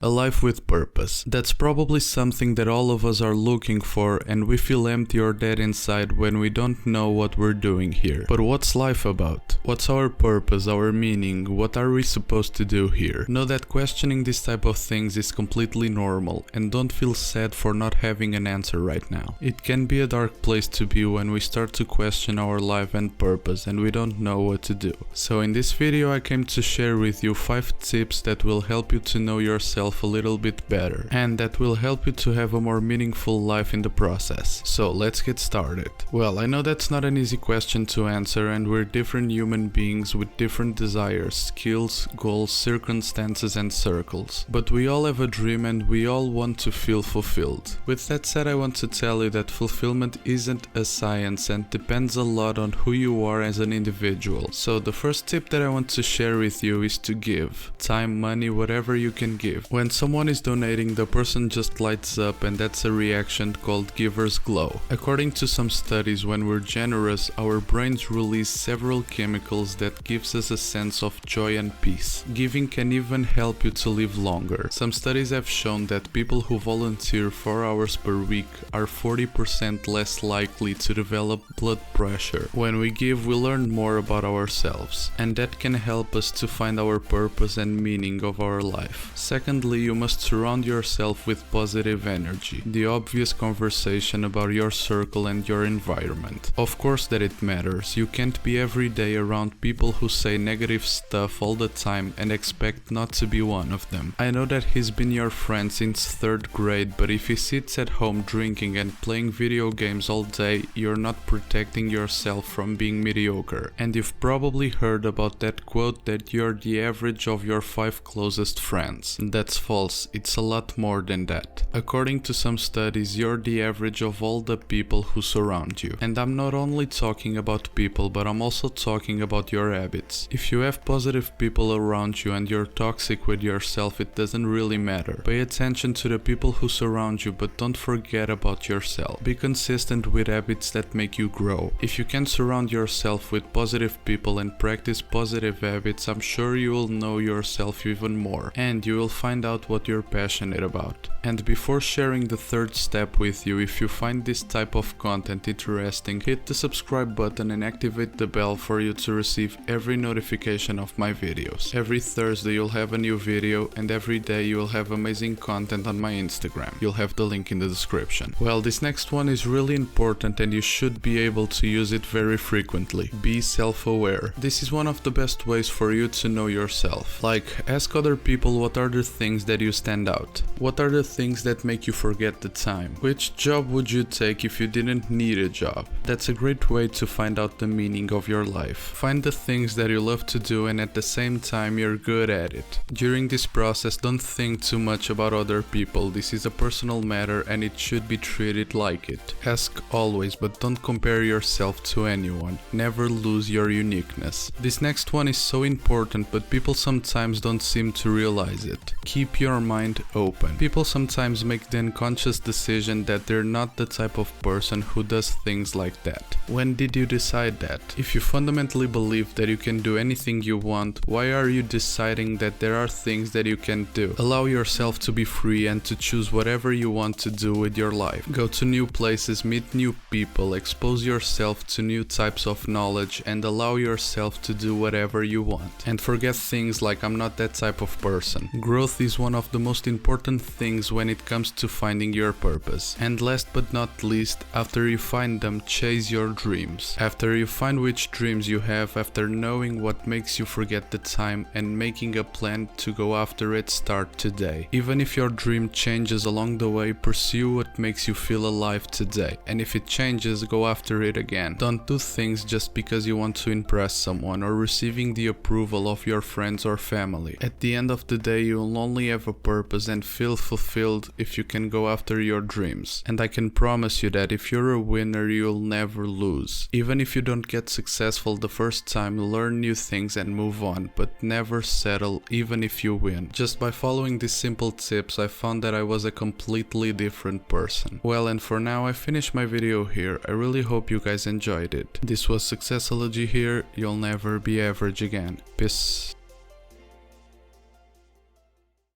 A life with purpose. That's probably something that all of us are looking for, and we feel empty or dead inside when we don't know what we're doing here. But what's life about? What's our purpose, our meaning? What are we supposed to do here? Know that questioning this type of things is completely normal, and don't feel sad for not having an answer right now. It can be a dark place to be when we start to question our life and purpose and we don't know what to do. So in this video I came to share with you 5 tips that will help you to know yourself a little bit better, and that will help you to have a more meaningful life in the process. So let's get started. Well, I know that's not an easy question to answer, and we're different human beings with different desires, skills, goals, circumstances and circles. But we all have a dream and we all want to feel fulfilled. With that said, I want to tell you that fulfillment isn't a science and depends a lot on who you are as an individual. So the first tip that I want to share with you is to give. Time, money, whatever you can give. When someone is donating, the person just lights up, and that's a reaction called giver's glow. According to some studies, when we're generous, our brains release several chemicals that gives us a sense of joy and peace. Giving can even help you to live longer. Some studies have shown that people who volunteer 4 hours per week are 40% less likely to develop blood pressure. When we give, we learn more about ourselves, and that can help us to find our purpose and meaning of our life. Secondly, you must surround yourself with positive energy. The obvious conversation about your circle and your environment. Of course that it matters. You can't be every day around people who say negative stuff all the time and expect not to be one of them. I know that he's been your friend since 3rd grade, but if he sits at home drinking and playing video games all day, you're not protecting yourself from being mediocre. And you've probably heard about that quote that you're the average of your 5 closest friends. That's false. It's a lot more than that. According to some studies, you're the average of all the people who surround you. And I'm not only talking about people, but I'm also talking about your habits. If you have positive people around you and you're toxic with yourself, it doesn't really matter. Pay attention to the people who surround you, but don't forget about yourself. Be consistent with habits that make you grow. If you can surround yourself with positive people and practice positive habits, I'm sure you will know yourself even more, and you will find out what you're passionate about. And before sharing the 3rd step with you, if you find this type of content interesting, hit the subscribe button and activate the bell for you to receive every notification of my videos. Every Thursday you'll have a new video, and every day you will have amazing content on my Instagram. You'll have the link in the description. Well, this next one is really important and you should be able to use it very frequently. Be self-aware. This is one of the best ways for you to know yourself. Like, ask other people what are the things that you stand out. What are the things that make you forget the time? Which job would you take if you didn't need a job? That's a great way to find out the meaning of your life. Find the things that you love to do and at the same time you're good at it. During this process, don't think too much about other people. This is a personal matter and it should be treated like it. Ask always, but don't compare yourself to anyone. Never lose your uniqueness. This next one is so important, but people sometimes don't seem to realize it. Keep your mind open. People sometimes make the unconscious decision that they're not the type of person who does things like that. When did you decide that? If you fundamentally believe that you can do anything you want, why are you deciding that there are things that you can't do? Allow yourself to be free and to choose whatever you want to do with your life. Go to new places, meet new people, expose yourself to new types of knowledge, and allow yourself to do whatever you want. And forget things like I'm not that type of person. Growth is one of the most important things when it comes to finding your purpose. And last but not least, after you find them, chase your dreams. After you find which dreams you have, after knowing what makes you forget the time and making a plan to go after it, start today. Even if your dream changes along the way, pursue what makes you feel alive today. And if it changes, go after it again. Don't do things just because you want to impress someone or receiving the approval of your friends or family. At the end of the day, you'll only have a purpose and feel fulfilled if you can go after your dreams. And I can promise you that if you're a winner, you'll never lose. Even if you don't get successful the first time, learn new things and move on, but never settle even if you win. Just by following these simple tips, I found that I was a completely different person. Well, and for now I finished my video here. I really hope you guys enjoyed it. This was Successology here. You'll never be average again. Peace.